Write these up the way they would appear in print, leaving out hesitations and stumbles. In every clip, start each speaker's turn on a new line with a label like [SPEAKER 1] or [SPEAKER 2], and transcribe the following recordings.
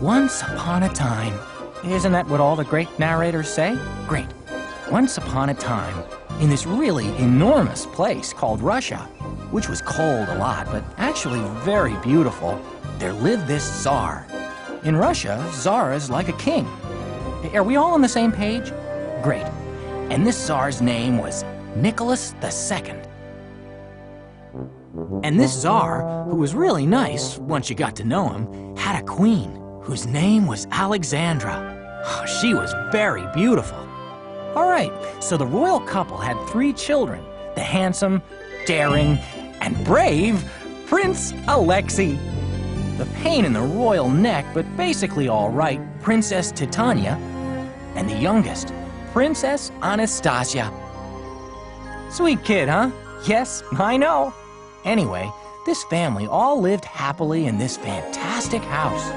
[SPEAKER 1] Once upon a time. Isn't that what all the great narrators say? Great. Once upon a time, in this really enormous place called Russia, which was cold a lot, but actually very beautiful, there lived this Tsar. In Russia, Tsar is like a king. Are we all on the same page? Great. And this Tsar's name was Nicholas II. And this Tsar, who was really nice once you got to know him, had a queen whose name was Alexandra. She was very beautiful. All right, so the royal couple had 3 children, the handsome, daring, and brave Prince Alexei. The pain in the royal neck, but basically all right, Princess Titania, and the youngest, Princess Anastasia. Sweet kid, huh? Yes, I know. Anyway, this family all lived happily in this fantastic house,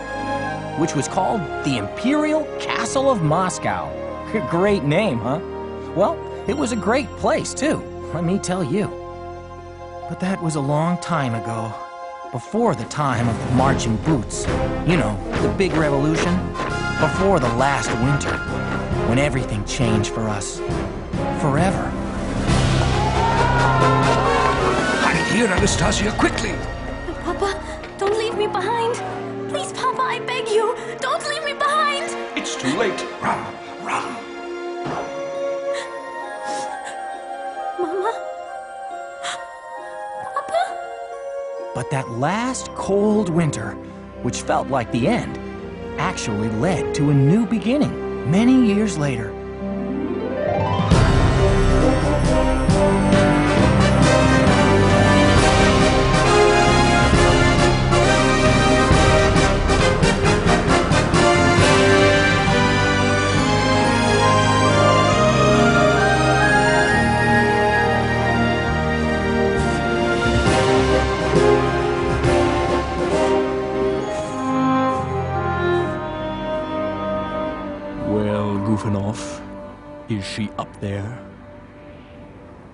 [SPEAKER 1] which was called the Imperial Castle of Moscow. Great name, huh? Well, it was a great place, too, let me tell you. But that was a long time ago, before the time of the marching boots. You know, the big revolution. Before the last winter, when everything changed for us. Forever.
[SPEAKER 2] Hide here, Anastasia, quickly!
[SPEAKER 3] Papa, don't leave me behind. Please, Papa, I beg you, don't leave me behind.
[SPEAKER 2] It's too late. Run, run.
[SPEAKER 3] Mama? Papa?
[SPEAKER 1] But that last cold winter, which felt like the end, actually led to a new beginning many years later.
[SPEAKER 4] Goofanov, is she up there?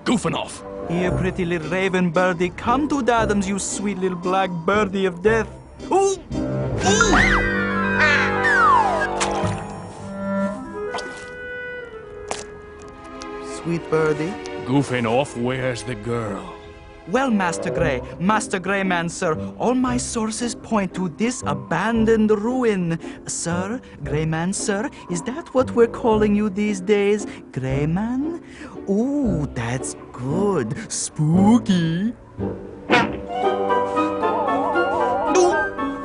[SPEAKER 4] Goofanov!
[SPEAKER 5] Here, pretty little raven birdie, come to Dadams, you sweet little black birdie of death. Ooh! Ooh! Sweet birdie.
[SPEAKER 4] Goofanov, where's the girl?
[SPEAKER 5] Well, Master Greyman, sir, all my sources point to this abandoned ruin. Sir, Greyman, sir, is that what we're calling you these days? Greyman? Ooh, that's good. Spooky. Ooh,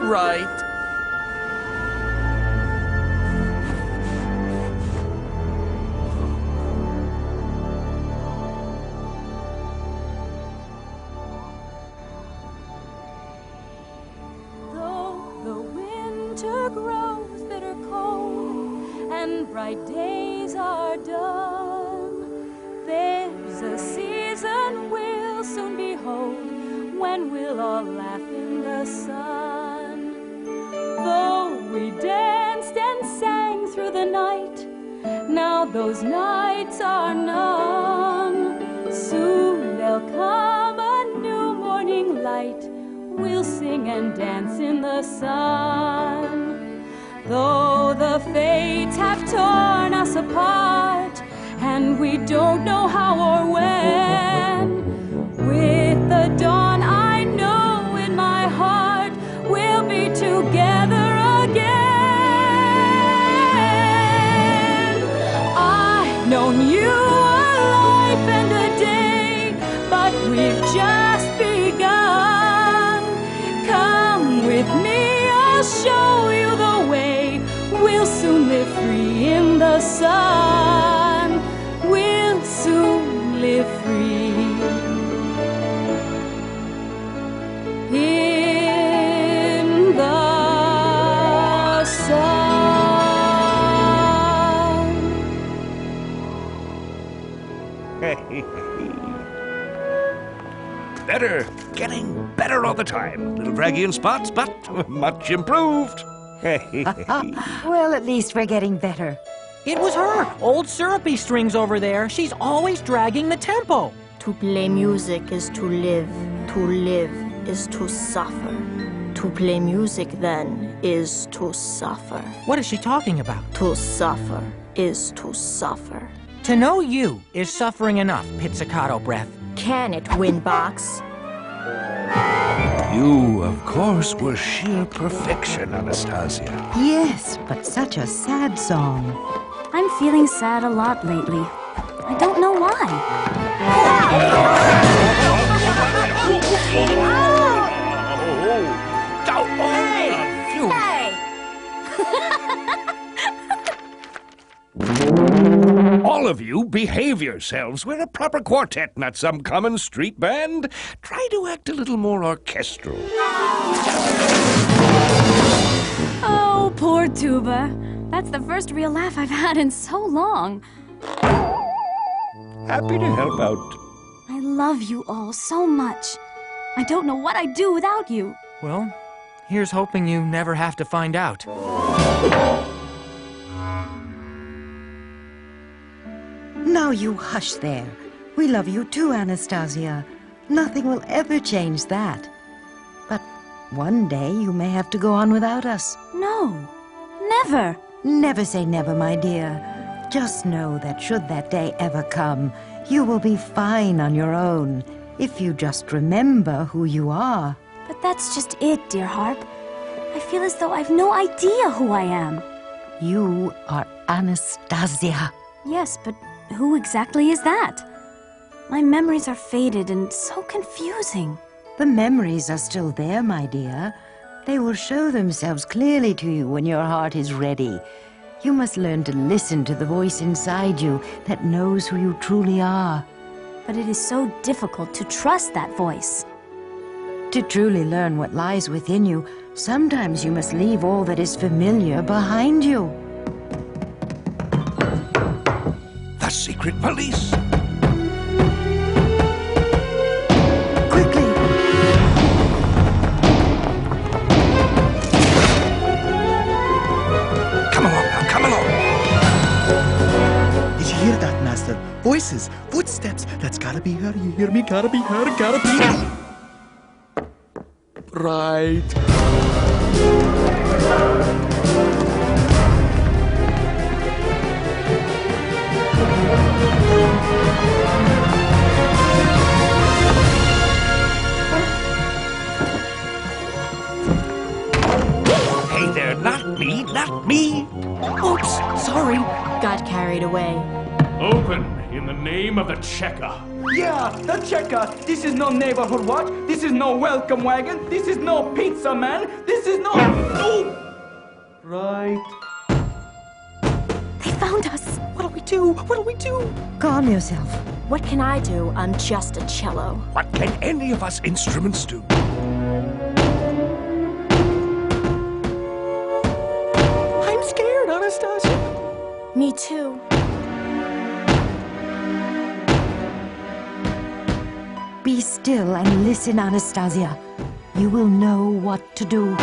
[SPEAKER 5] right.
[SPEAKER 3] Grows bitter cold and bright days are done. There's a season we'll soon behold when we'll all laugh in the sun. Though we danced and sang through the night, now those nights are none. Soon there'll come a new morning light. We'll sing and dance in the sun. Though the fates have torn us apart, and we don't know how or when, with the dawn I know in my heart we'll be together again. I've known you a life and a day, but we've just begun. Come with me, I'll show you the way. We'll soon live free in the sun. We'll soon live free in the sun.
[SPEAKER 2] Better, getting better all the time. Little draggy in spots, but much improved.
[SPEAKER 6] Well, at least we're getting better.
[SPEAKER 1] It was her, old Syrupy Strings over there. She's always dragging the tempo.
[SPEAKER 7] To play music is to live is to suffer. To play music, then, is to suffer.
[SPEAKER 1] What is she talking about?
[SPEAKER 7] To suffer is to suffer.
[SPEAKER 1] To know you is suffering enough, Pizzicato Breath.
[SPEAKER 7] Can it, Windbox?
[SPEAKER 2] You, of course, were sheer perfection, Anastasia.
[SPEAKER 6] Yes, but such a sad song.
[SPEAKER 3] I'm feeling sad a lot lately. I don't know why.
[SPEAKER 2] All of you, behave yourselves. We're a proper quartet, not some common street band. Try to act a little more orchestral.
[SPEAKER 3] Oh, poor Tuba. That's the first real laugh I've had in so long.
[SPEAKER 2] Happy to help out.
[SPEAKER 3] I love you all so much. I don't know what I'd do without you.
[SPEAKER 1] Well, here's hoping you never have to find out.
[SPEAKER 6] Now you hush there. We love you too, Anastasia. Nothing will ever change that. But one day you may have to go on without us.
[SPEAKER 3] No, never.
[SPEAKER 6] Never say never, my dear. Just know that should that day ever come, you will be fine on your own, if you just remember who you are.
[SPEAKER 3] But that's just it, dear Harp. I feel as though I've no idea who I am.
[SPEAKER 6] You are Anastasia.
[SPEAKER 3] Yes, but who exactly is that? My memories are faded and so confusing.
[SPEAKER 6] The memories are still there, my dear. They will show themselves clearly to you when your heart is ready. You must learn to listen to the voice inside you that knows who you truly are.
[SPEAKER 3] But it is so difficult to trust that voice.
[SPEAKER 6] To truly learn what lies within you, sometimes you must leave all that is familiar behind you.
[SPEAKER 2] The secret police.
[SPEAKER 6] Quickly!
[SPEAKER 2] Come along now, come along.
[SPEAKER 5] Did you hear that, Master? Voices, footsteps. That's gotta be her. You hear me? Gotta be her. Gotta be her. Right.
[SPEAKER 2] Hey there, not me, not me.
[SPEAKER 5] Oops, sorry.
[SPEAKER 7] Got carried away.
[SPEAKER 4] Open in the name of the Checker.
[SPEAKER 5] Yeah, the checker. This is no neighborhood watch. This is no welcome wagon. This is no pizza man. This is no... Oh! Right.
[SPEAKER 3] They found us.
[SPEAKER 5] What do we do? What do we do?
[SPEAKER 6] Calm yourself.
[SPEAKER 7] What can I do? I'm just a cello.
[SPEAKER 2] What can any of us instruments do?
[SPEAKER 5] I'm scared, Anastasia.
[SPEAKER 7] Me too.
[SPEAKER 6] Be still and listen, Anastasia. You will know what to do.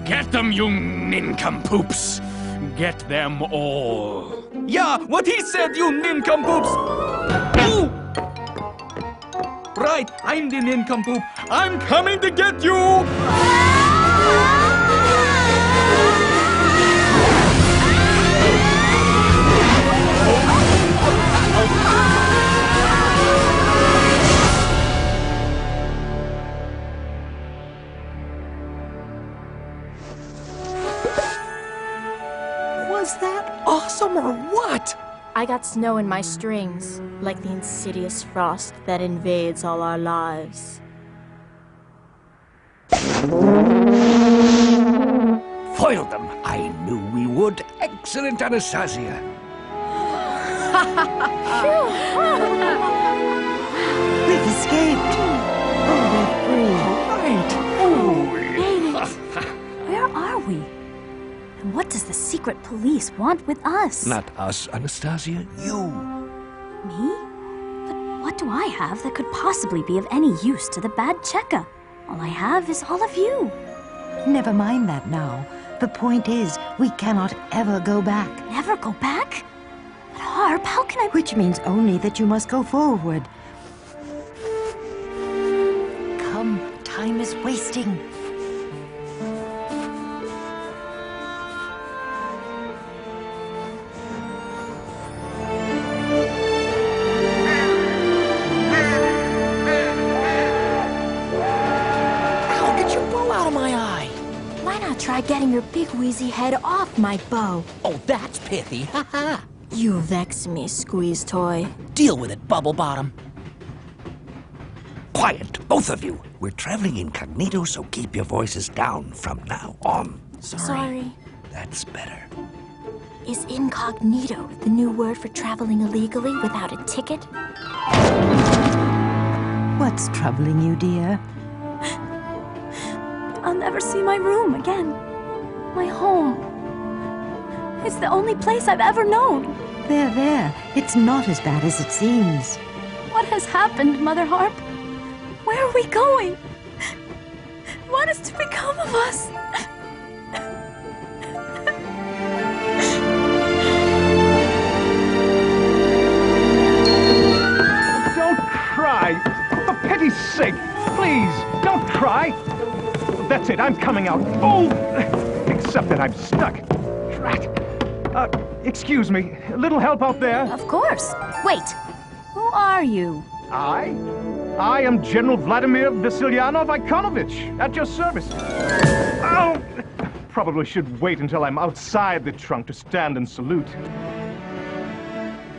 [SPEAKER 4] Get them, you nincompoops! Get them all!
[SPEAKER 5] Yeah, what he said, you nincompoops! Ooh! Right, I'm the nincompoop. I'm coming to get you!
[SPEAKER 1] Was that awesome or what?
[SPEAKER 7] I got snow in my strings, like the insidious frost that invades all our lives.
[SPEAKER 2] Foiled them. I knew we would. Excellent, Anastasia.
[SPEAKER 6] We're escaped. Oh, we're free.
[SPEAKER 3] Made it! Where are we? And what does the secret police want with us?
[SPEAKER 2] Not us, Anastasia. You.
[SPEAKER 3] Me? But what do I have that could possibly be of any use to the bad Cheka? All I have is all of you.
[SPEAKER 6] Never mind that now. The point is, we cannot ever go back.
[SPEAKER 3] Never go back? But Harp, how can I...
[SPEAKER 6] Which means only that you must go forward. Come, time is wasting.
[SPEAKER 1] Ow, get your bow out of my eye!
[SPEAKER 7] Why not try getting your big wheezy head off my bow?
[SPEAKER 1] Oh, that's pithy, ha-ha!
[SPEAKER 7] You vex me, squeeze toy.
[SPEAKER 1] Deal with it, Bubble Bottom.
[SPEAKER 2] Quiet, both of you. We're traveling incognito, so keep your voices down from now on.
[SPEAKER 7] Sorry.
[SPEAKER 2] That's better.
[SPEAKER 7] Is incognito the new word for traveling illegally without a ticket?
[SPEAKER 6] What's troubling you, dear?
[SPEAKER 3] I'll never see my room again. My home. It's the only place I've ever known.
[SPEAKER 6] There. It's not as bad as it seems.
[SPEAKER 3] What has happened, Mother Harp? Where are we going? What is to become of us?
[SPEAKER 8] Don't cry! For pity's sake! Please, don't cry! That's it, I'm coming out. Oh! Except that I'm stuck. Drat. Excuse me. A little help out there?
[SPEAKER 3] Of course. Wait. Who are you?
[SPEAKER 8] I am General Vladimir Ichonovitch, at your service. Oh! Probably should wait until I'm outside the trunk to stand and salute.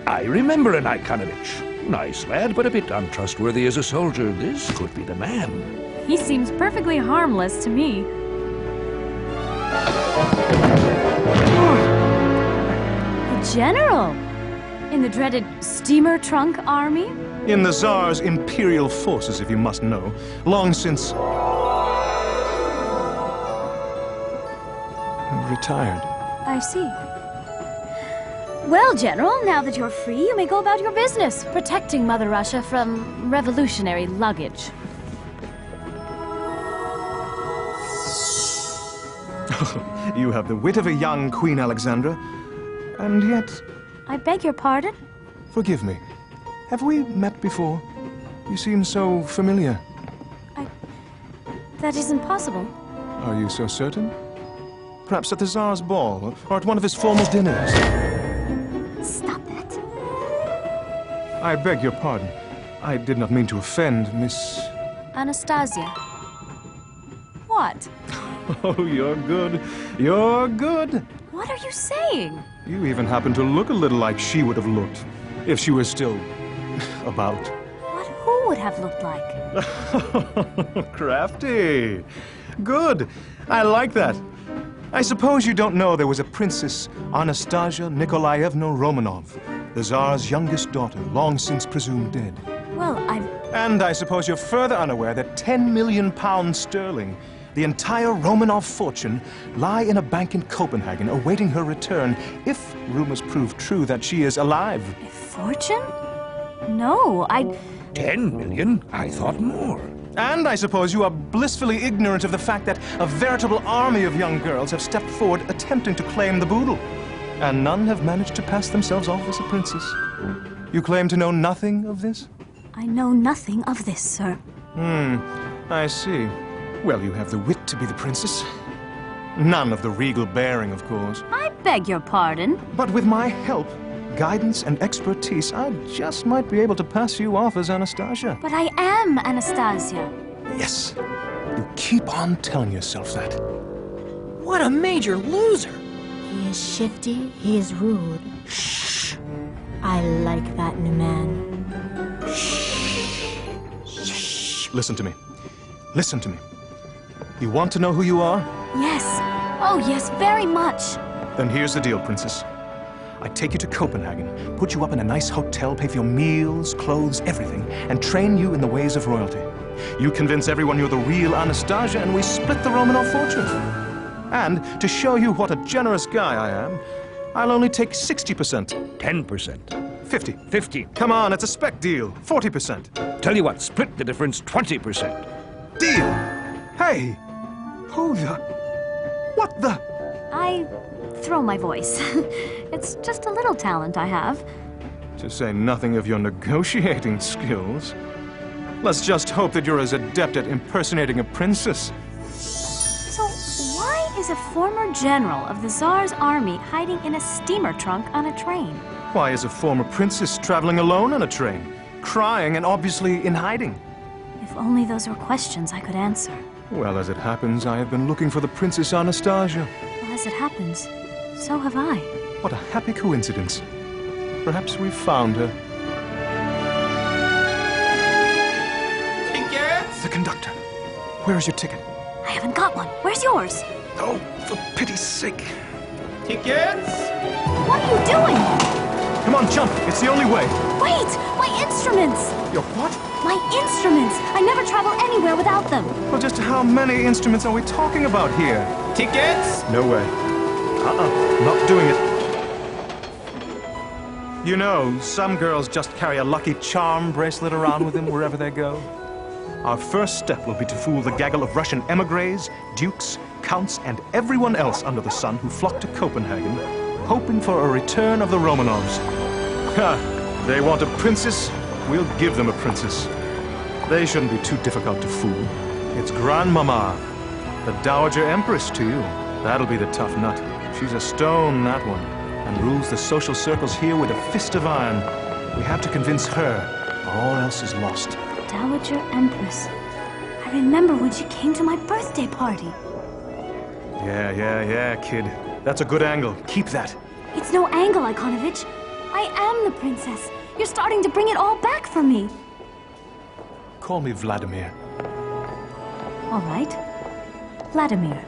[SPEAKER 2] I remember an Ichonovitch. Nice lad, but a bit untrustworthy as a soldier. This could be the man.
[SPEAKER 3] He seems perfectly harmless to me. A general? In the dreaded steamer trunk army?
[SPEAKER 8] In the Tsar's imperial forces, if you must know. Long since... retired.
[SPEAKER 3] I see. Well, General, now that you're free, you may go about your business, protecting Mother Russia from revolutionary luggage.
[SPEAKER 8] You have the wit of a young Queen Alexandra, and yet...
[SPEAKER 3] I beg your pardon?
[SPEAKER 8] Forgive me. Have we met before? You seem so familiar.
[SPEAKER 3] That isn't possible.
[SPEAKER 8] Are you so certain? Perhaps at the Tsar's ball, or at one of his formal dinners.
[SPEAKER 3] Stop that.
[SPEAKER 8] I beg your pardon. I did not mean to offend, Miss...
[SPEAKER 3] Anastasia. What?
[SPEAKER 8] Oh, you're good. You're good.
[SPEAKER 3] What are you saying?
[SPEAKER 8] You even happen to look a little like she would have looked, if she were still... about.
[SPEAKER 3] Who would have looked like?
[SPEAKER 8] Crafty. Good. I like that. I suppose you don't know there was a Princess Anastasia Nikolaevna Romanov, the Tsar's youngest daughter, long since presumed dead.
[SPEAKER 3] Well,
[SPEAKER 8] And I suppose you're further unaware that 10 million pounds sterling, the entire Romanov fortune, lie in a bank in Copenhagen awaiting her return, if rumors prove true that she is alive.
[SPEAKER 3] A fortune? No,
[SPEAKER 2] 10 million? I thought more.
[SPEAKER 8] And I suppose you are blissfully ignorant of the fact that a veritable army of young girls have stepped forward attempting to claim the boodle. And none have managed to pass themselves off as a princess. You claim to know nothing of this?
[SPEAKER 3] I know nothing of this, sir.
[SPEAKER 8] I see. Well, you have the wit to be the princess. None of the regal bearing, of course.
[SPEAKER 3] I beg your pardon.
[SPEAKER 8] But with my help, guidance, and expertise, I just might be able to pass you off as Anastasia.
[SPEAKER 3] But I am Anastasia.
[SPEAKER 8] Yes. You keep on telling yourself that.
[SPEAKER 1] What a major loser!
[SPEAKER 7] He is shifty, he is rude. Shh. I like that in a man.
[SPEAKER 8] Shh. Listen to me. Listen to me. You want to know who you are?
[SPEAKER 3] Yes. Oh, yes, very much.
[SPEAKER 8] Then here's the deal, princess. I'd take you to Copenhagen, put you up in a nice hotel, pay for your meals, clothes, everything, and train you in the ways of royalty. You convince everyone you're the real Anastasia, and we split the Romanov fortune. And to show you what a generous guy I am, I'll only take 60%.
[SPEAKER 2] 10%.
[SPEAKER 8] 50.
[SPEAKER 2] 50.
[SPEAKER 8] Come on, it's a spec deal. 40%.
[SPEAKER 2] Tell you what, split the difference 20%.
[SPEAKER 8] Deal! Hey! Who the... What the...
[SPEAKER 9] I throw my voice. It's just a little talent I have.
[SPEAKER 8] To say nothing of your negotiating skills. Let's just hope that you're as adept at impersonating a princess.
[SPEAKER 9] So why is a former general of the Tsar's army hiding in a steamer trunk on a train?
[SPEAKER 8] Why is a former princess traveling alone on a train? Crying and obviously in hiding?
[SPEAKER 9] If only those were questions I could answer.
[SPEAKER 8] Well, as it happens, I have been looking for the Princess Anastasia.
[SPEAKER 9] Well, as it happens, so have I.
[SPEAKER 8] What a happy coincidence. Perhaps we've found her. Tickets? The conductor. Where is your ticket?
[SPEAKER 9] I haven't got one. Where's yours?
[SPEAKER 8] Oh, for pity's sake.
[SPEAKER 5] Tickets?
[SPEAKER 9] What are you doing?
[SPEAKER 8] Come on, jump. It's the only way.
[SPEAKER 9] Wait! My instruments!
[SPEAKER 8] Your what?
[SPEAKER 9] My instruments! I never travel anywhere without them.
[SPEAKER 8] Well, just how many instruments are we talking about here?
[SPEAKER 5] Tickets?
[SPEAKER 8] No way. Not doing it. You know, some girls just carry a lucky charm bracelet around with them wherever they go. Our first step will be to fool the gaggle of Russian emigres, dukes, counts, and everyone else under the sun who flock to Copenhagen, hoping for a return of the Romanovs. Ha! They want a princess? We'll give them a princess. They shouldn't be too difficult to fool. It's Grandmama, the Dowager Empress to you. That'll be the tough nut. She's a stone, that one, and rules the social circles here with a fist of iron. We have to convince her, or all else is lost.
[SPEAKER 9] Dowager Empress. I remember when she came to my birthday party.
[SPEAKER 8] Yeah, kid. That's a good angle. Keep that.
[SPEAKER 9] It's no angle, Ichonovitch. I am the princess. You're starting to bring it all back for me.
[SPEAKER 8] Call me Vladimir.
[SPEAKER 9] All right. Vladimir.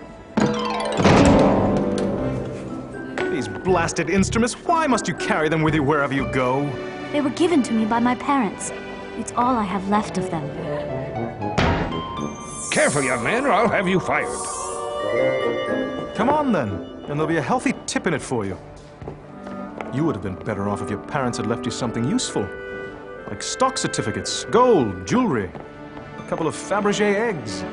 [SPEAKER 8] These blasted instruments, why must you carry them with you wherever you go?
[SPEAKER 9] They were given to me by my parents. It's all I have left of them.
[SPEAKER 2] Careful, young man, or I'll have you fired.
[SPEAKER 8] Come on, then, and there'll be a healthy tip in it for you. You would have been better off if your parents had left you something useful. Like stock certificates, gold, jewelry, a couple of Fabergé eggs.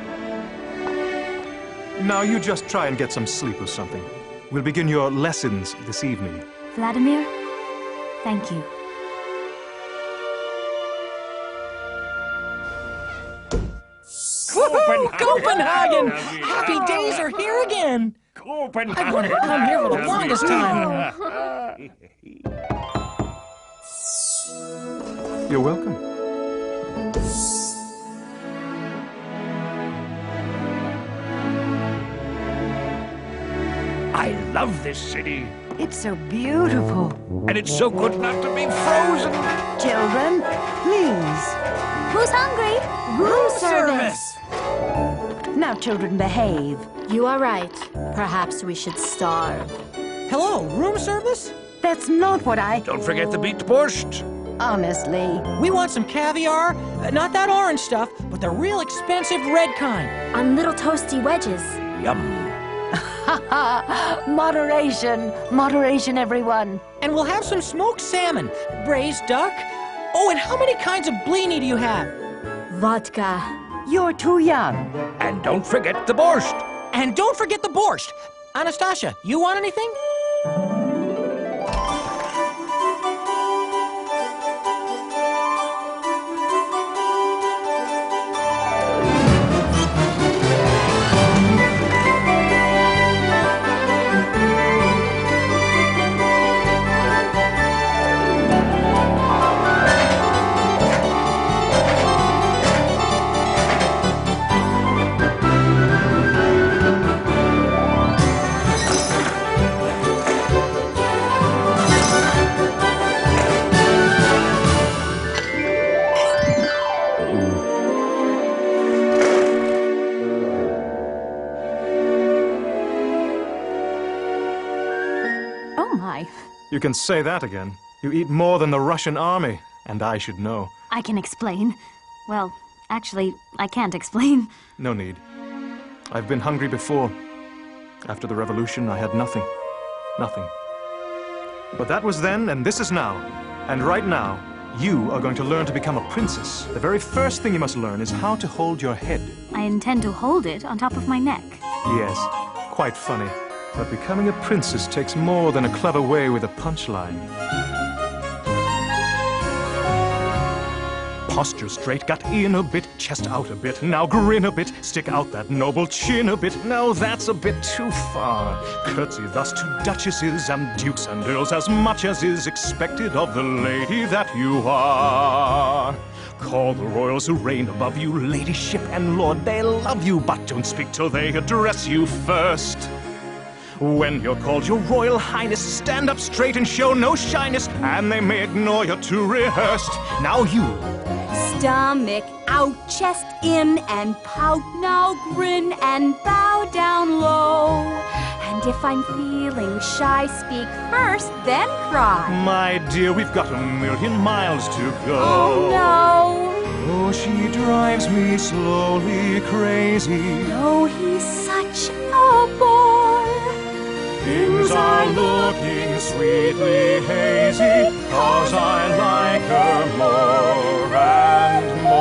[SPEAKER 8] Now you just try and get some sleep or something. We'll begin your lessons this evening.
[SPEAKER 9] Vladimir, thank you.
[SPEAKER 1] Woohoo! Copenhagen! Happy days are here again!
[SPEAKER 2] Copenhagen!
[SPEAKER 1] I've wanted to come here for the longest time.
[SPEAKER 8] You're welcome.
[SPEAKER 2] I love this city,
[SPEAKER 6] It's so beautiful.
[SPEAKER 2] and it's so good not to be frozen.
[SPEAKER 6] Children, please.
[SPEAKER 9] Who's hungry?
[SPEAKER 1] Room service!
[SPEAKER 6] Now, children, behave.
[SPEAKER 7] You are right. Perhaps we should starve.
[SPEAKER 1] Hello, room service?
[SPEAKER 6] That's not what I...
[SPEAKER 2] Don't forget the beet borscht.
[SPEAKER 6] Honestly.
[SPEAKER 1] We want some caviar. Not that orange stuff, but the real expensive red kind.
[SPEAKER 7] On little toasty wedges.
[SPEAKER 2] Yum.
[SPEAKER 6] Moderation. Moderation, everyone.
[SPEAKER 1] And we'll have some smoked salmon, braised duck. Oh, and how many kinds of blini do you have?
[SPEAKER 7] Vodka.
[SPEAKER 6] You're too young.
[SPEAKER 2] And don't forget the borscht.
[SPEAKER 1] And don't forget the borscht. Anastasia, you want anything?
[SPEAKER 8] You can say that again. You eat more than the Russian army, and I should know.
[SPEAKER 9] I can explain. Well, actually, I can't explain.
[SPEAKER 8] No need. I've been hungry before. After the revolution, I had nothing. Nothing. But that was then, and this is now. And right now, you are going to learn to become a princess. The very first thing you must learn is how to hold your head.
[SPEAKER 9] I intend to hold it on top of my neck.
[SPEAKER 8] Yes, quite funny. But becoming a princess takes more than a clever way with a punchline. Posture straight, gut in a bit, chest out a bit, now grin a bit, stick out that noble chin a bit, now that's a bit too far. Curtsy thus to duchesses and dukes and earls as much as is expected of the lady that you are. Call the royals who reign above you, ladyship and lord, they love you, but don't speak till they address you first. When you're called your royal highness, stand up straight and show no shyness, and they may ignore you're too rehearsed. Now you.
[SPEAKER 3] Stomach out, chest in, and pout. Now grin and bow down low. And if I'm feeling shy, speak first, then cry.
[SPEAKER 8] My dear, we've got 1,000,000 miles to go.
[SPEAKER 3] Oh no!
[SPEAKER 8] Oh, she drives me slowly crazy.
[SPEAKER 3] Oh, he's such a bore.
[SPEAKER 8] Things are looking sweetly hazy, 'cause I like her more and more.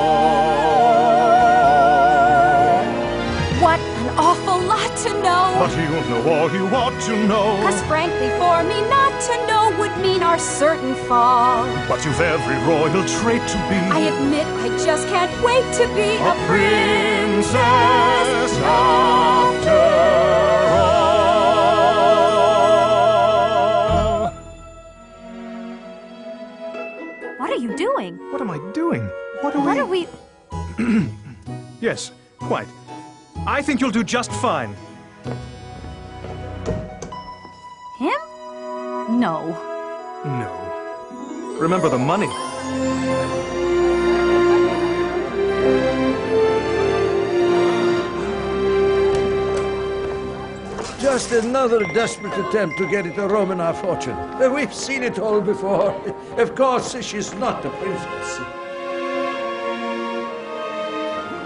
[SPEAKER 3] What an awful lot to know.
[SPEAKER 8] But you'll know all you ought to know.
[SPEAKER 3] 'Cause frankly, for me not to know would mean our certain fall.
[SPEAKER 8] But you've every royal trait to be.
[SPEAKER 3] I admit I just can't wait to be
[SPEAKER 8] a princess after all.
[SPEAKER 9] What are you doing?
[SPEAKER 8] What am I doing? What
[SPEAKER 9] are we...
[SPEAKER 8] Yes, quite. I think you'll do just fine.
[SPEAKER 9] Him? No.
[SPEAKER 8] No. Remember the money.
[SPEAKER 10] Just another desperate attempt to get at a Romanov fortune. We've seen it all before. Of course, she's not a princess.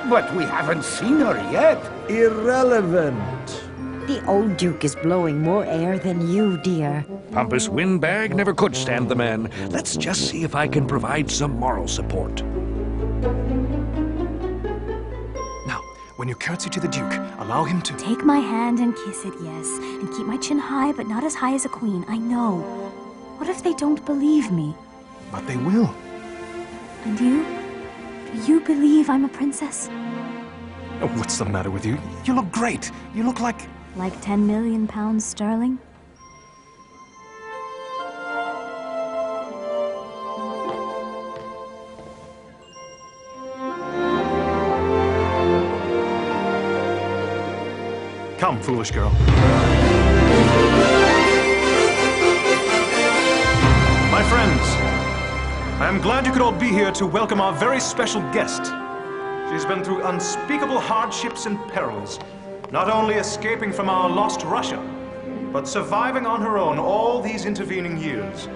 [SPEAKER 2] But we haven't seen her yet.
[SPEAKER 10] Irrelevant.
[SPEAKER 6] The old Duke is blowing more air than you, dear.
[SPEAKER 2] Pompous windbag never could stand the man. Let's just see if I can provide some moral support.
[SPEAKER 8] When you curtsy to the Duke, allow him to...
[SPEAKER 9] Take my hand and kiss it, yes. And keep my chin high, but not as high as a queen. I know. What if they don't believe me?
[SPEAKER 8] But they will.
[SPEAKER 9] And you? Do you believe I'm a princess?
[SPEAKER 8] Oh, what's the matter with you? You look great. You look like...
[SPEAKER 9] Like 10 million pounds sterling?
[SPEAKER 8] Come, foolish girl. My friends, I am glad you could all be here to welcome our very special guest. She's been through unspeakable hardships and perils, not only escaping from our lost Russia, but surviving on her own all these intervening years.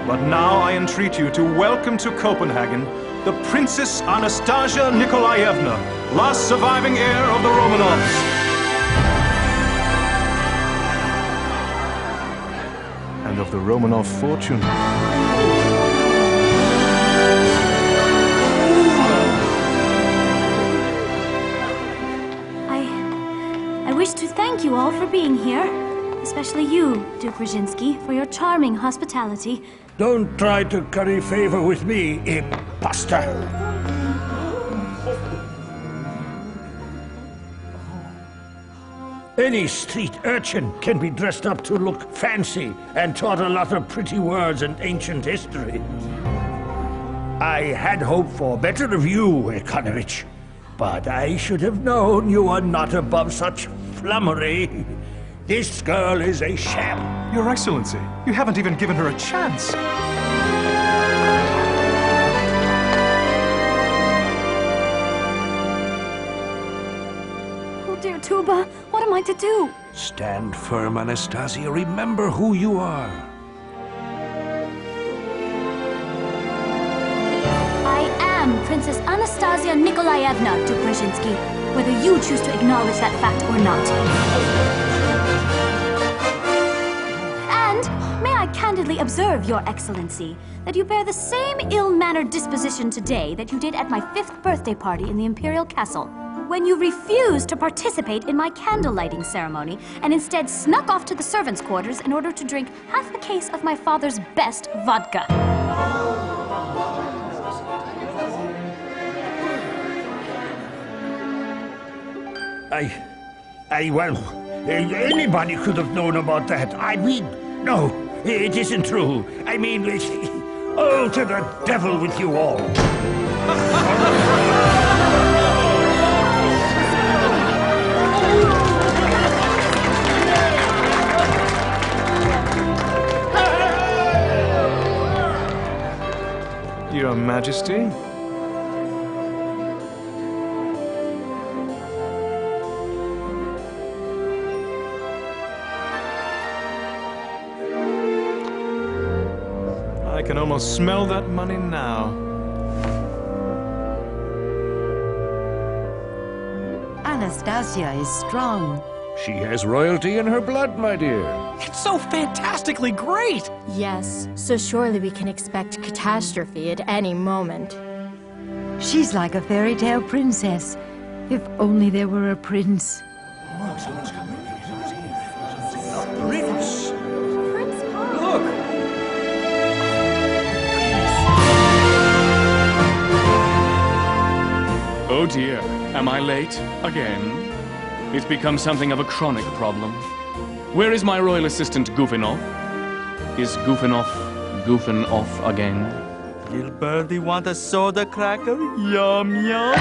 [SPEAKER 8] But now I entreat you to welcome to Copenhagen the Princess Anastasia Nikolaevna, last surviving heir of the Romanovs. And of the Romanov fortune.
[SPEAKER 9] I wish to thank you all for being here. Especially you, Duke Brzezinski, for your charming hospitality.
[SPEAKER 10] Don't try to curry favor with me, imposter. Any street urchin can be dressed up to look fancy and taught a lot of pretty words and ancient history. I had hoped for better of you, Ichonovitch, but I should have known you are not above such flummery. This girl is a sham.
[SPEAKER 8] Your Excellency, you haven't even given her a chance.
[SPEAKER 9] Dear Tuba, what am I to do?
[SPEAKER 2] Stand firm, Anastasia. Remember who you are.
[SPEAKER 9] Princess Anastasia Nikolaevna, Duke Brzezinski, whether you choose to acknowledge that fact or not. And may I candidly observe, Your Excellency, that you bear the same ill-mannered disposition today that you did at my 5th birthday party in the Imperial Castle, when you refused to participate in my candle-lighting ceremony and instead snuck off to the servants' quarters in order to drink half a case of my father's best vodka.
[SPEAKER 10] Well, anybody could have known about that. I mean, no, it isn't true. I mean, oh, to the devil with you all.
[SPEAKER 11] Your Majesty? I can almost smell that money now.
[SPEAKER 6] Anastasia is strong.
[SPEAKER 2] She has royalty in her blood, my dear.
[SPEAKER 1] It's so fantastically great!
[SPEAKER 7] Yes, so surely we can expect catastrophe at any moment.
[SPEAKER 6] She's like a fairy tale princess. If only there were a prince.
[SPEAKER 10] Prince!
[SPEAKER 4] Oh dear, am I late again? It's become something of a chronic problem. Where is my royal assistant, Goofinov? Is Goofinov goofing off again?
[SPEAKER 5] Little birdie want a soda cracker? Yum, yum.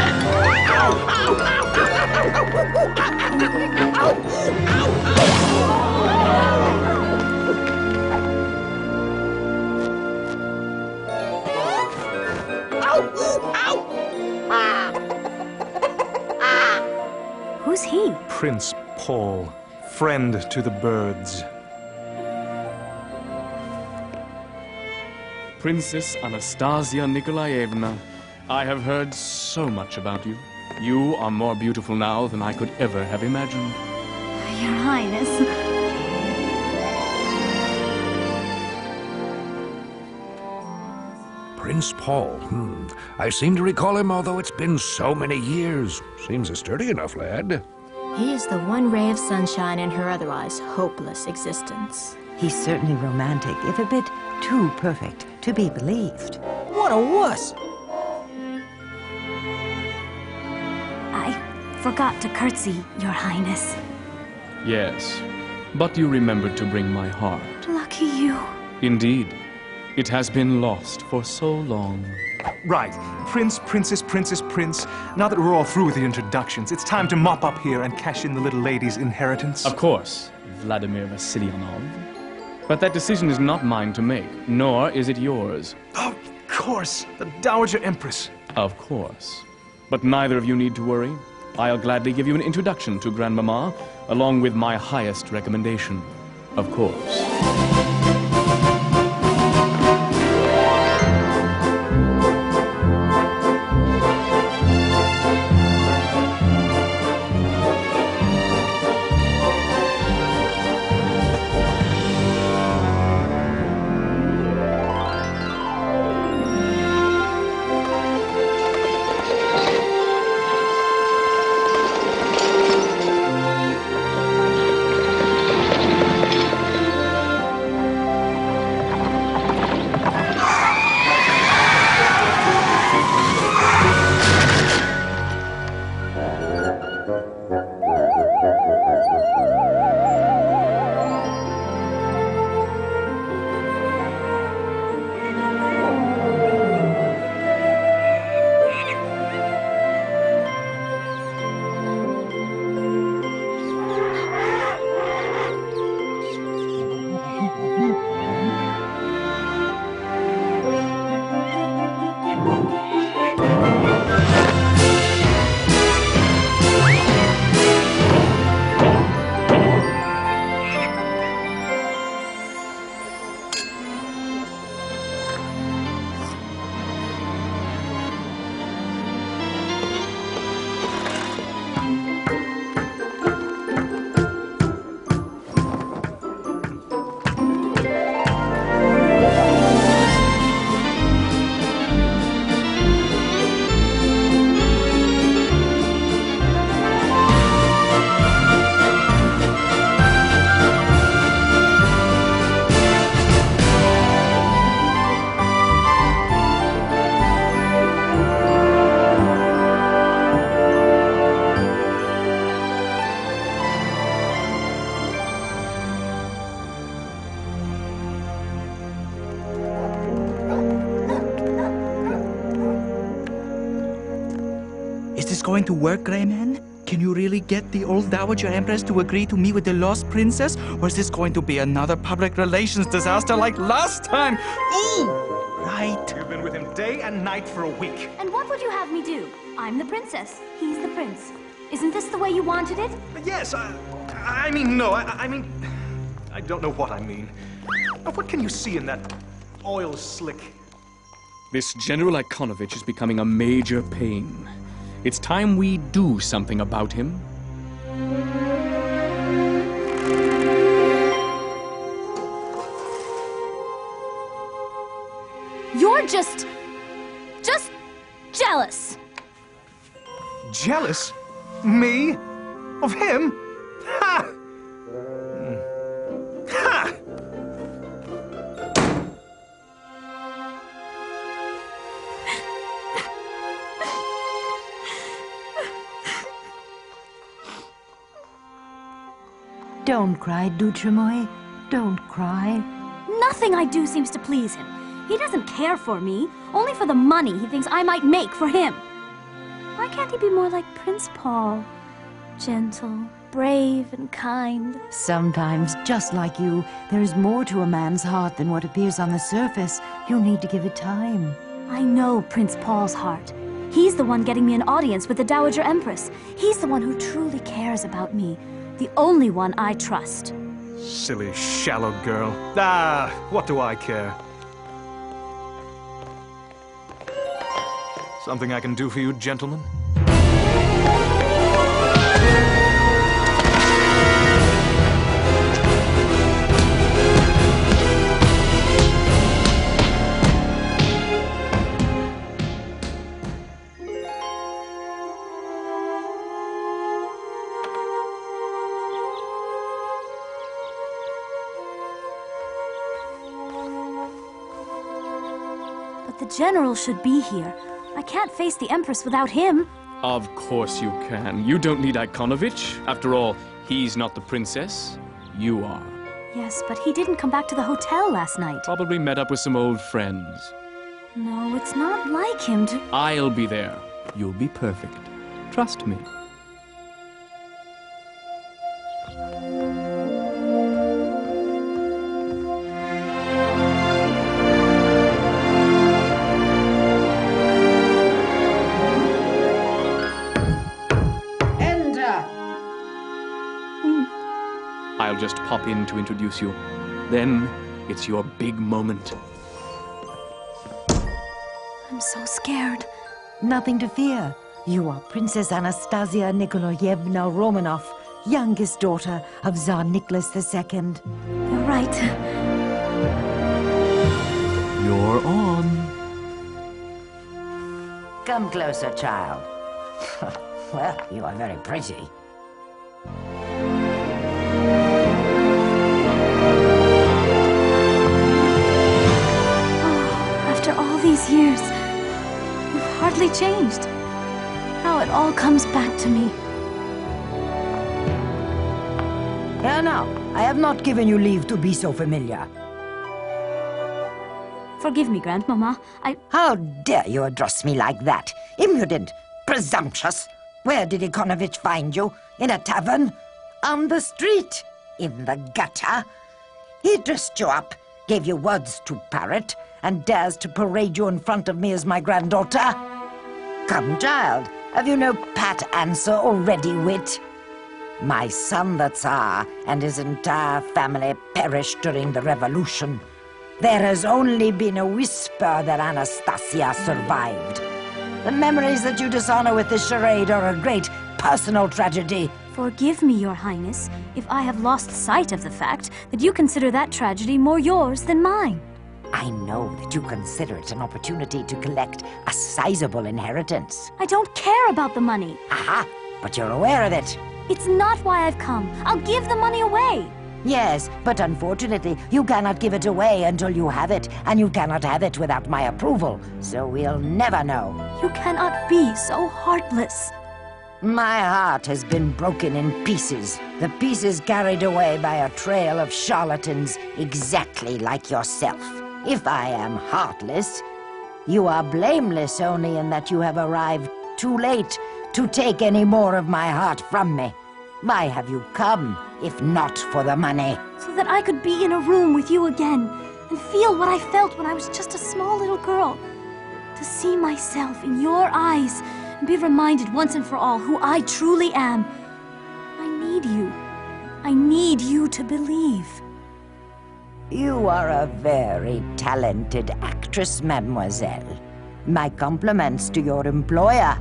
[SPEAKER 9] Who's he?
[SPEAKER 11] Prince Paul, friend to the birds.
[SPEAKER 4] Princess Anastasia Nikolaevna, I have heard so much about you. You are more beautiful now than I could ever have imagined.
[SPEAKER 9] Your Highness.
[SPEAKER 2] Prince Paul, I seem to recall him, although it's been so many years. Seems a sturdy enough lad.
[SPEAKER 7] He is the one ray of sunshine in her otherwise hopeless existence.
[SPEAKER 6] He's certainly romantic, if a bit too perfect to be believed.
[SPEAKER 1] What a wuss!
[SPEAKER 9] I forgot to curtsy, Your Highness.
[SPEAKER 4] Yes, but you remembered to bring my heart.
[SPEAKER 9] Lucky you.
[SPEAKER 4] Indeed. It has been lost for so long.
[SPEAKER 11] Right. Prince, princess, princess, prince. Now that we're all through with the introductions, it's time to mop up here and cash in the little lady's inheritance.
[SPEAKER 4] Of course, Vladimir Vasilyanov. But that decision is not mine to make, nor is it yours.
[SPEAKER 11] Of course. The Dowager Empress.
[SPEAKER 4] Of course. But neither of you need to worry. I'll gladly give you an introduction to Grandmama, along with my highest recommendation. Of course.
[SPEAKER 5] this going to work, Grey Man? Can you really get the old Dowager Empress to agree to meet with the lost princess? Or is this going to be another public relations disaster like last time? Ooh! Right.
[SPEAKER 11] You've been with him day and night for a week.
[SPEAKER 9] And what would you have me do? I'm the princess. He's the prince. Isn't this the way you wanted it?
[SPEAKER 11] Yes, I mean, no. I mean, I don't know what I mean. Now, what can you see in that oil slick?
[SPEAKER 4] This General Ichonovitch is becoming a major pain. It's time we do something about him.
[SPEAKER 9] You're just jealous.
[SPEAKER 11] Jealous? Me? Of him? Ha! Ha!
[SPEAKER 6] Don't cry, Duchemoy. Don't cry.
[SPEAKER 9] Nothing I do seems to please him. He doesn't care for me, only for the money he thinks I might make for him. Why can't he be more like Prince Paul? Gentle, brave, and kind.
[SPEAKER 6] Sometimes, just like you, there is more to a man's heart than what appears on the surface. You need to give it time.
[SPEAKER 9] I know Prince Paul's heart. He's the one getting me an audience with the Dowager Empress. He's the one who truly cares about me. The only one I trust.
[SPEAKER 11] Silly, shallow girl. What do I care? Something I can do for you, gentlemen?
[SPEAKER 9] But the general should be here. I can't face the Empress without him.
[SPEAKER 4] Of course you can. You don't need Ichonovitch. After all, he's not the princess. You are.
[SPEAKER 9] Yes, but he didn't come back to the hotel last night.
[SPEAKER 4] Probably met up with some old friends.
[SPEAKER 9] No, it's not like him to...
[SPEAKER 4] I'll be there. You'll be perfect. Trust me. I'll just pop in to introduce you. Then, it's your big moment.
[SPEAKER 9] I'm so scared.
[SPEAKER 6] Nothing to fear. You are Princess Anastasia Nikolaevna Romanov, youngest daughter of Tsar Nicholas II.
[SPEAKER 9] You're right.
[SPEAKER 4] You're on.
[SPEAKER 6] Come closer, child. Well, you are very pretty.
[SPEAKER 9] After all these years, you've hardly changed. How it all comes back to me.
[SPEAKER 6] Here now, I have not given you leave to be so familiar.
[SPEAKER 9] Forgive me, Grandmama.
[SPEAKER 6] How dare you address me like that? Impudent, presumptuous. Where did Ichonovitch find you? In a tavern? On the street? In the gutter? He dressed you up, gave you words to parrot, and dares to parade you in front of me as my granddaughter? Come, child, have you no pat answer or ready wit? My son, the Tsar, and his entire family perished during the revolution. There has only been a whisper that Anastasia survived. The memories that you dishonor with this charade are a great personal tragedy.
[SPEAKER 9] Forgive me, Your Highness, if I have lost sight of the fact that you consider that tragedy more yours than mine.
[SPEAKER 6] I know that you consider it an opportunity to collect a sizable inheritance.
[SPEAKER 9] I don't care about the money.
[SPEAKER 6] Aha, but you're aware of it.
[SPEAKER 9] It's not why I've come. I'll give the money away.
[SPEAKER 6] Yes, but unfortunately, you cannot give it away until you have it, and you cannot have it without my approval, so we'll never know.
[SPEAKER 9] You cannot be so heartless.
[SPEAKER 6] My heart has been broken in pieces, the pieces carried away by a trail of charlatans exactly like yourself. If I am heartless, you are blameless only in that you have arrived too late to take any more of my heart from me. Why have you come, if not for the money?
[SPEAKER 9] So that I could be in a room with you again and feel what I felt when I was just a small little girl. To see myself in your eyes and be reminded once and for all who I truly am. I need you. I need you to believe.
[SPEAKER 6] You are a very talented actress, mademoiselle. My compliments to your employer.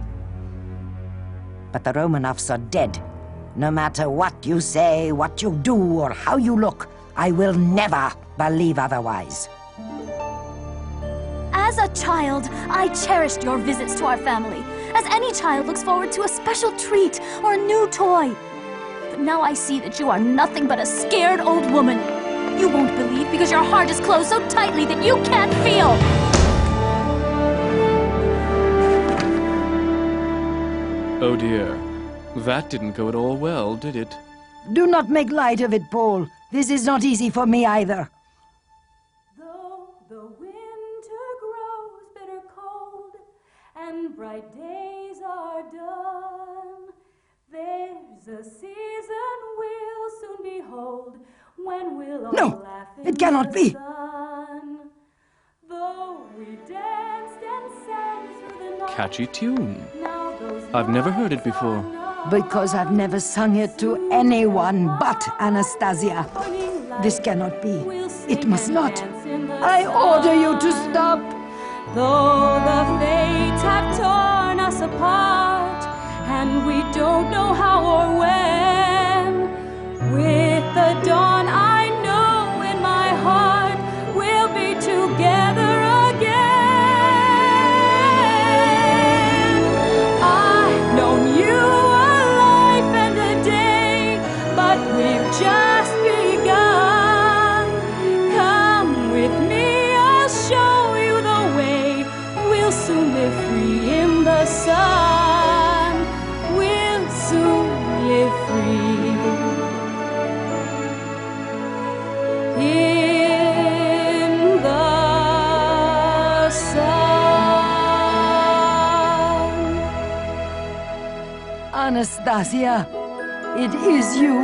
[SPEAKER 6] But the Romanovs are dead. No matter what you say, what you do, or how you look, I will never believe otherwise.
[SPEAKER 9] As a child, I cherished your visits to our family, as any child looks forward to a special treat or a new toy. But now I see that you are nothing but a scared old woman. You won't believe because your heart is closed so tightly that you can't feel.
[SPEAKER 4] Oh dear. That didn't go at all well, did it?
[SPEAKER 6] Do not make light of it, Paul. This is not easy for me either.
[SPEAKER 3] Though the winter grows bitter cold and bright days are done, there's a season we'll soon behold when we'll all laugh in
[SPEAKER 6] it cannot
[SPEAKER 3] the
[SPEAKER 6] be.
[SPEAKER 3] sun. Though we danced and sang through the night,
[SPEAKER 4] Catchy tune.
[SPEAKER 3] now those
[SPEAKER 4] I've never heard it before.
[SPEAKER 6] Because I've never sung it to anyone but Anastasia. This cannot be. It must not. I order you to stop.
[SPEAKER 3] Though the fates have torn us apart, and we don't know how or when, with the dawn I know in my heart we'll be together again. I've known you a life and a day, but we've just begun. Come with me, I'll show you the way. We'll soon live free in the sun. We'll soon live free in the sun.
[SPEAKER 6] Anastasia, it is you.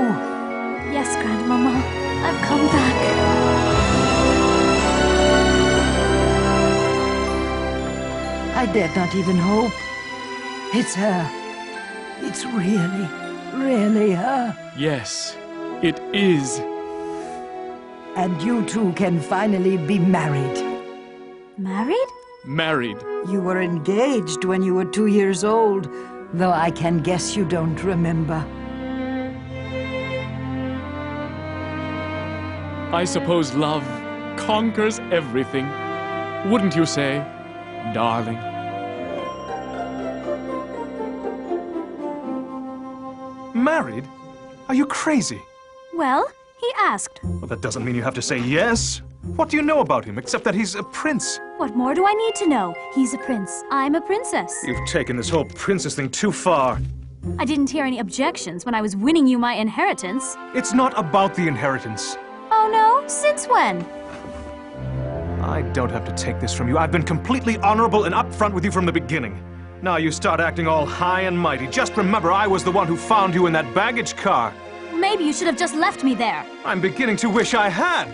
[SPEAKER 9] Yes, Grandmama, I've come back.
[SPEAKER 6] I dared not even hope. It's her. It's really, really her.
[SPEAKER 4] Yes, it is.
[SPEAKER 6] And you two can finally be married.
[SPEAKER 9] Married?
[SPEAKER 4] Married.
[SPEAKER 6] You were engaged when you were 2 years old, though I can guess you don't remember.
[SPEAKER 4] I suppose love conquers everything. Wouldn't you say, darling?
[SPEAKER 11] Married? Are you crazy?
[SPEAKER 9] Well, he asked.
[SPEAKER 11] Well, that doesn't mean you have to say yes. What do you know about him, except that he's a prince?
[SPEAKER 9] What more do I need to know? He's a prince. I'm a princess.
[SPEAKER 11] You've taken this whole princess thing too far.
[SPEAKER 9] I didn't hear any objections when I was winning you my inheritance.
[SPEAKER 11] It's not about the inheritance.
[SPEAKER 9] Oh no? Since when?
[SPEAKER 11] I don't have to take this from you. I've been completely honorable and upfront with you from the beginning. Now you start acting all high and mighty. Just remember, I was the one who found you in that baggage car.
[SPEAKER 9] Maybe you should have just left me there.
[SPEAKER 11] I'm beginning to wish I had.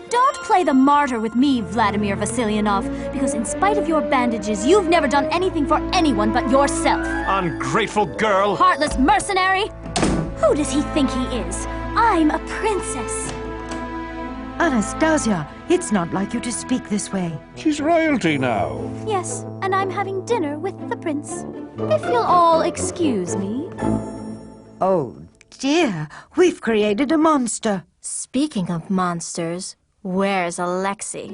[SPEAKER 9] Don't play the martyr with me, Vladimir Vasilyanov, because in spite of your bandages, you've never done anything for anyone but yourself.
[SPEAKER 11] Ungrateful girl.
[SPEAKER 9] Heartless mercenary! Who does he think he is? I'm a princess.
[SPEAKER 6] Anastasia, it's not like you to speak this way.
[SPEAKER 2] She's royalty now.
[SPEAKER 9] Yes, and I'm having dinner with the prince. If you'll all excuse me.
[SPEAKER 6] Oh, dear, we've created a monster.
[SPEAKER 7] Speaking of monsters, where's Alexei?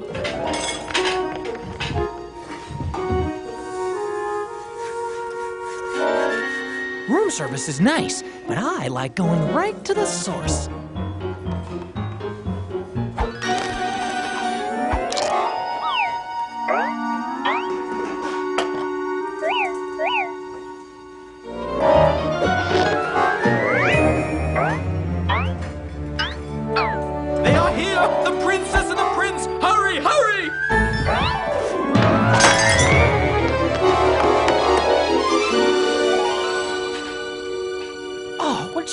[SPEAKER 1] Room service is nice, but I like going right to the source.
[SPEAKER 12] They are here! The princess and the prince! Hurry, hurry!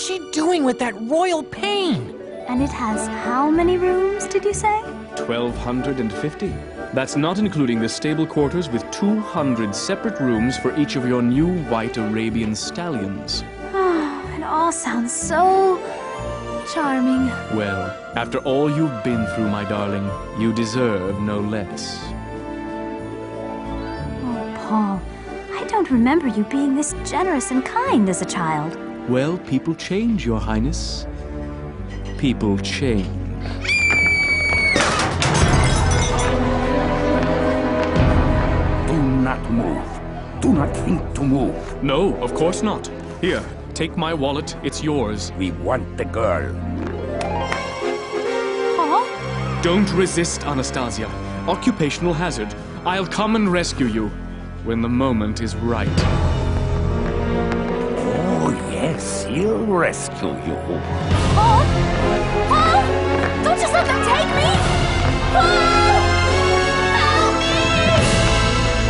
[SPEAKER 1] What's she doing with that royal pain?
[SPEAKER 9] And it has how many rooms, did you say?
[SPEAKER 4] 1,250. That's not including the stable quarters with 200 separate rooms for each of your new white Arabian stallions.
[SPEAKER 9] Oh, it all sounds so charming.
[SPEAKER 4] Well, after all you've been through, my darling, you deserve no less.
[SPEAKER 9] Oh, Paul, I don't remember you being this generous and kind as a child.
[SPEAKER 4] Well, people change, Your Highness. People change.
[SPEAKER 10] Do not move. Do not think to move.
[SPEAKER 4] No, of course not. Here, take my wallet. It's yours.
[SPEAKER 10] We want the girl.
[SPEAKER 9] Paul?
[SPEAKER 4] Don't resist, Anastasia. Occupational hazard. I'll come and rescue you when the moment is right.
[SPEAKER 10] Oh, yes, he'll rescue you.
[SPEAKER 9] Paul? Paul? Don't just let them take me! Paul! Help me!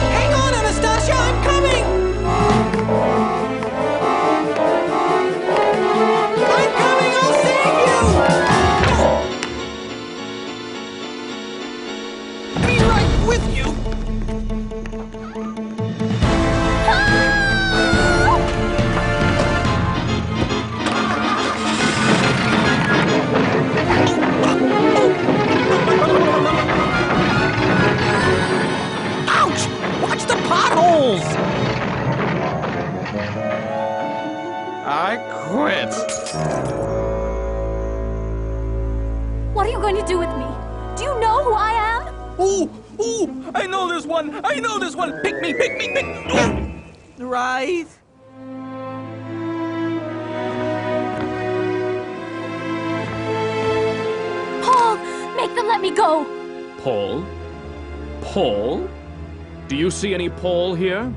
[SPEAKER 1] Hang on, Anastasia, I'm coming! I'm coming, I'll save you! Be right with you! Ouch! Watch the potholes!
[SPEAKER 12] I quit.
[SPEAKER 9] What are you going to do with me? Do you know who I am?
[SPEAKER 12] Ooh, ooh, I know this one. I know this one. Pick me, pick me, pick me.
[SPEAKER 1] Right?
[SPEAKER 9] Paul, make them let me go.
[SPEAKER 4] Paul? Paul? Do you see any Paul here?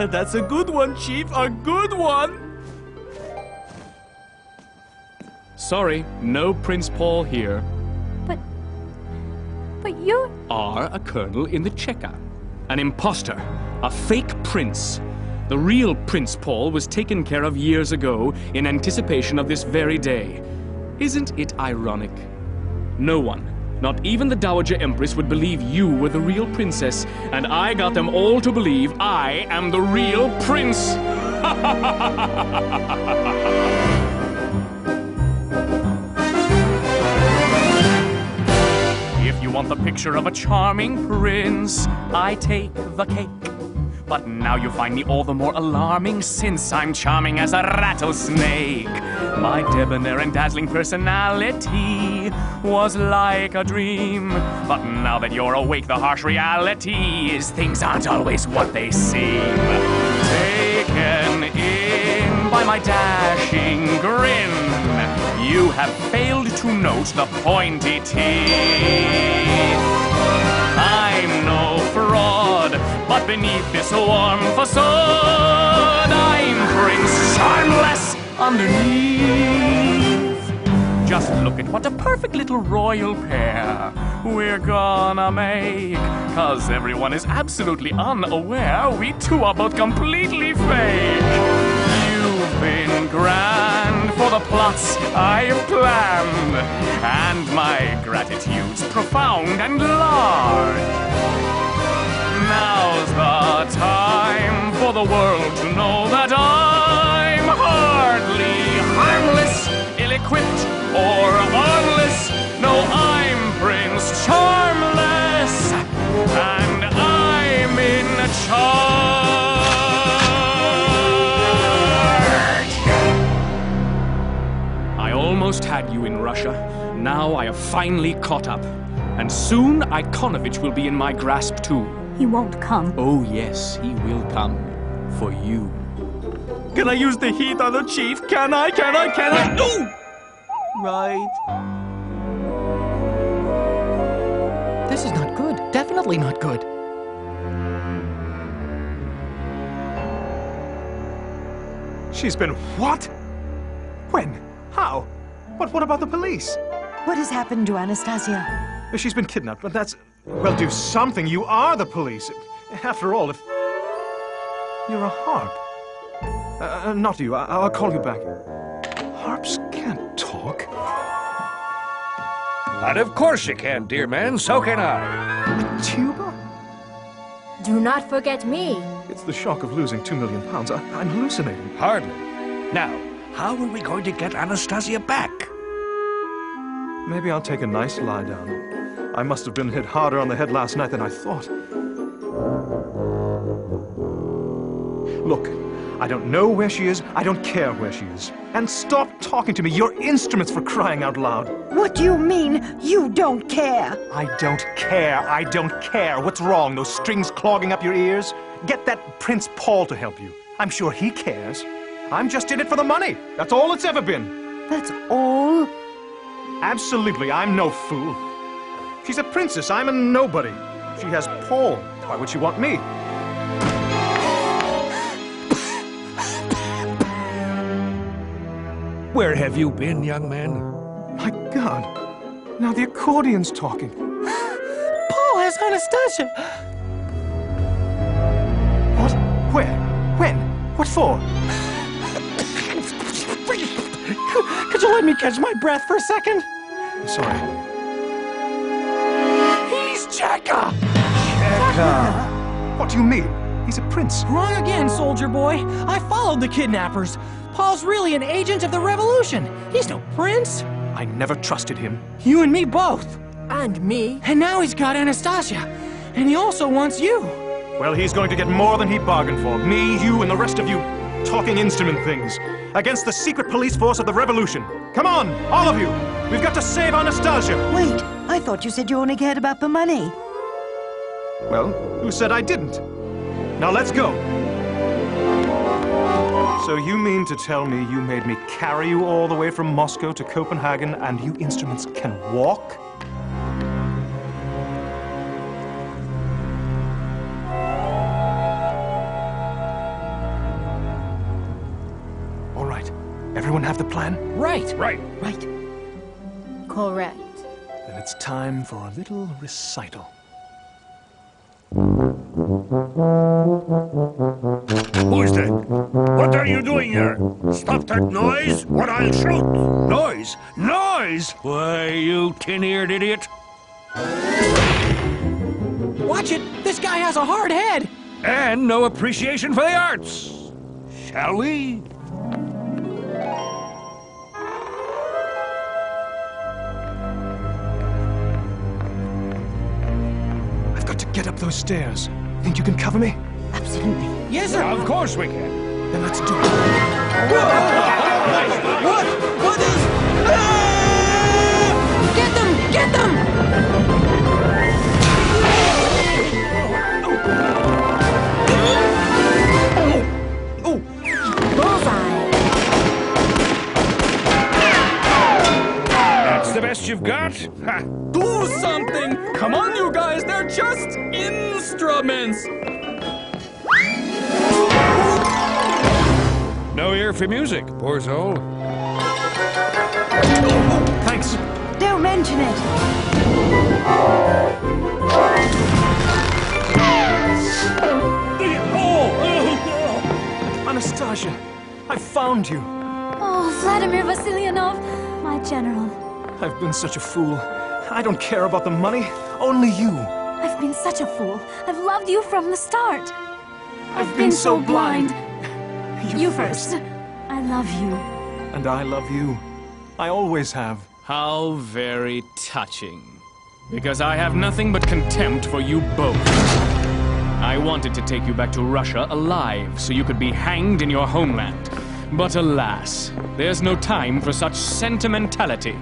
[SPEAKER 5] That's a good one, Chief. A good one.
[SPEAKER 4] Sorry, no Prince Paul here.
[SPEAKER 9] But you...
[SPEAKER 4] Are a colonel in the Cheka. An imposter. A fake prince. The real Prince Paul was taken care of years ago in anticipation of this very day. Isn't it ironic? No one, not even the Dowager Empress, would believe you were the real princess, and I got them all to believe I am the real prince. If you want the picture of a charming prince, I take the cake. But now you find me all the more alarming since I'm charming as a rattlesnake. My debonair and dazzling personality was like a dream. But now that you're awake, the harsh reality is things aren't always what they seem. Taken in by my dashing grin, you have failed to note the pointy teeth. I'm no fraud, but beneath this warm facade, I'm Prince Charmless underneath. Just look at what a perfect little royal pair we're gonna make. 'Cause everyone is absolutely unaware we two are both completely fake. You've been grand for the plots I've planned, and my gratitude's profound and large. Now's the time for the world to know that I'm hardly harmless, ill-equipped, or armless. No, I'm Prince Charmless, and I'm in charge. I almost had you in Russia. Now I have finally caught up. And soon Ichonovitch will be in my grasp too.
[SPEAKER 9] He won't come.
[SPEAKER 4] Oh yes, he will come. For you.
[SPEAKER 5] Can I use the heat on the Chief? Can I? Ooh! Right.
[SPEAKER 1] This is not good. Definitely not good.
[SPEAKER 11] She's been what? When? How? What about the police?
[SPEAKER 6] What has happened to Anastasia?
[SPEAKER 11] She's been kidnapped, but that's... Well, do something. You are the police. After all, if... You're a harp. Not you. I'll call you back. Harps can't talk.
[SPEAKER 2] But of course you can, dear man. So can I.
[SPEAKER 11] A tuba?
[SPEAKER 7] Do not forget me.
[SPEAKER 11] It's the shock of losing 2 million pounds. I'm hallucinating.
[SPEAKER 2] Hardly. Now, how are we going to get Anastasia back?
[SPEAKER 11] Maybe I'll take a nice lie down. I must have been hit harder on the head last night than I thought. Look, I don't know where she is. I don't care where she is. And stop talking to me. You're instruments, for crying out loud.
[SPEAKER 6] What do you mean, you don't care?
[SPEAKER 11] I don't care. I don't care. What's wrong? Those strings clogging up your ears? Get that Prince Paul to help you. I'm sure he cares. I'm just in it for the money. That's all it's ever been.
[SPEAKER 6] That's all?
[SPEAKER 11] Absolutely. I'm no fool. She's a princess. I'm a nobody. She has Paul. Why would she want me?
[SPEAKER 2] Where have you been, young man?
[SPEAKER 11] My God. Now the accordion's talking.
[SPEAKER 1] Paul has Anastasia.
[SPEAKER 11] What? Where? When? What for?
[SPEAKER 1] Could you let me catch my breath for a second?
[SPEAKER 11] Sorry.
[SPEAKER 1] He's Cheka!
[SPEAKER 11] What do you mean? He's a prince.
[SPEAKER 1] Wrong again, soldier boy. I followed the kidnappers. Paul's really an agent of the revolution. He's no prince.
[SPEAKER 11] I never trusted him.
[SPEAKER 1] You and me both.
[SPEAKER 7] And me.
[SPEAKER 1] And now he's got Anastasia. And he also wants you.
[SPEAKER 11] Well, he's going to get more than he bargained for. Me, you, and the rest of you talking instrument things. Against the secret police force of the revolution. Come on, all of you. We've got to save Anastasia.
[SPEAKER 6] Wait, I thought you said you only cared about the money.
[SPEAKER 11] Well, who said I didn't? Now let's go. So you mean to tell me you made me carry you all the way from Moscow to Copenhagen and you instruments can walk? All right. Everyone have the plan?
[SPEAKER 1] Right.
[SPEAKER 2] Right.
[SPEAKER 1] Right.
[SPEAKER 7] Correct.
[SPEAKER 11] Then it's time for a little recital.
[SPEAKER 10] Who is that? What are you doing here? Stop that noise, or I'll shoot!
[SPEAKER 2] Noise? Noise? Why, you tin-eared idiot.
[SPEAKER 1] Watch it. This guy has a hard head.
[SPEAKER 2] And no appreciation for the arts. Shall we?
[SPEAKER 11] I've got to get up those stairs. Think you can cover me?
[SPEAKER 6] Absolutely.
[SPEAKER 1] Yes, sir.
[SPEAKER 2] Of course we can.
[SPEAKER 11] Then let's do it.
[SPEAKER 1] What is... Ah! Get them! Get them!
[SPEAKER 7] Bullseye.
[SPEAKER 2] That's the best you've got? Ha!
[SPEAKER 12] Do something! Come on, you guys, they're just instruments!
[SPEAKER 2] No ear for music, poor soul.
[SPEAKER 11] Thanks.
[SPEAKER 6] Don't mention it.
[SPEAKER 11] Anastasia, I found you.
[SPEAKER 9] Oh, Vladimir Vasilyanov, my general.
[SPEAKER 11] I've been such a fool. I don't care about the money, only you.
[SPEAKER 9] I've been such a fool. I've loved you from the start.
[SPEAKER 11] I've been so blind.
[SPEAKER 9] You first. I love you.
[SPEAKER 11] And I love you. I always have.
[SPEAKER 4] How very touching. Because I have nothing but contempt for you both. I wanted to take you back to Russia alive so you could be hanged in your homeland. But alas, there's no time for such sentimentality.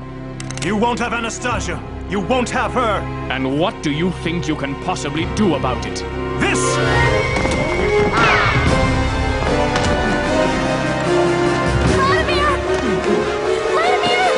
[SPEAKER 11] You won't have Anastasia. You won't have her.
[SPEAKER 4] And what do you think you can possibly do about it?
[SPEAKER 11] This!
[SPEAKER 9] Vladimir! Vladimir!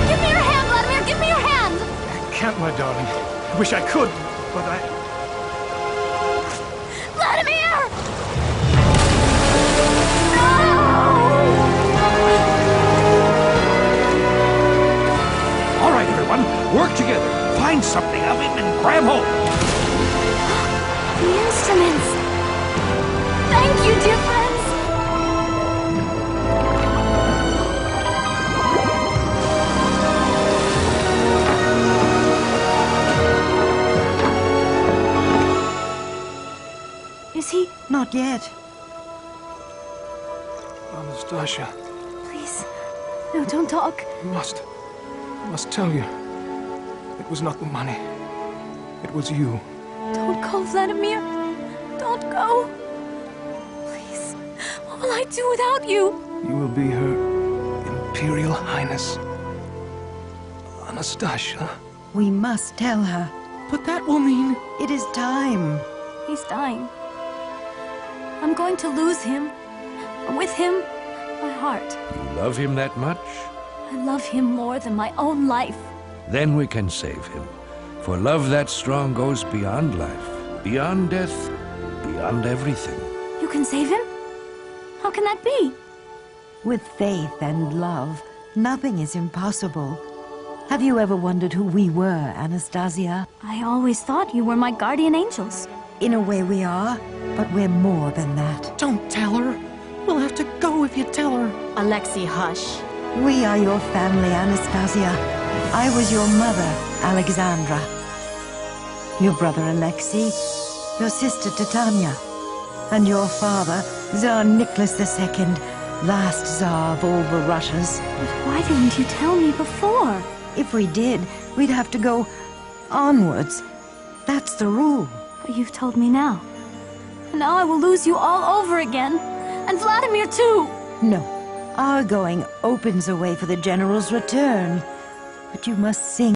[SPEAKER 9] Give me your hand, Vladimir! Give me your hand!
[SPEAKER 11] I can't, my darling. I wish I could, but I...
[SPEAKER 9] Vladimir! No!
[SPEAKER 6] Not yet.
[SPEAKER 11] Anastasia,
[SPEAKER 9] Please. No, don't talk.
[SPEAKER 11] I must tell you. It was not the money. It was you.
[SPEAKER 9] Don't go, Vladimir. Don't go. Please. What will I do without you?
[SPEAKER 11] You will be her Imperial Highness. Anastasia.
[SPEAKER 6] We must tell her.
[SPEAKER 4] But that will mean...
[SPEAKER 6] It is time.
[SPEAKER 9] He's dying. I'm going to lose him. And with him, my heart.
[SPEAKER 2] You love him that much?
[SPEAKER 9] I love him more than my own life.
[SPEAKER 2] Then we can save him. For love that strong goes beyond life, beyond death, beyond everything.
[SPEAKER 9] You can save him? How can that be?
[SPEAKER 6] With faith and love, nothing is impossible. Have you ever wondered who we were, Anastasia?
[SPEAKER 9] I always thought you were my guardian angels.
[SPEAKER 6] In a way we are, but we're more than that.
[SPEAKER 1] Don't tell her. We'll have to go if you tell her.
[SPEAKER 7] Alexei, hush.
[SPEAKER 6] We are your family, Anastasia. I was your mother, Alexandra. Your brother, Alexei. Your sister, Titania. And your father, Tsar Nicholas II, last Tsar of all the Russias.
[SPEAKER 9] But why didn't you tell me before?
[SPEAKER 6] If we did, we'd have to go onwards. That's the rule.
[SPEAKER 9] But you've told me now. And now I will lose you all over again. And Vladimir, too!
[SPEAKER 6] No. Our going opens a way for the general's return. But you must sing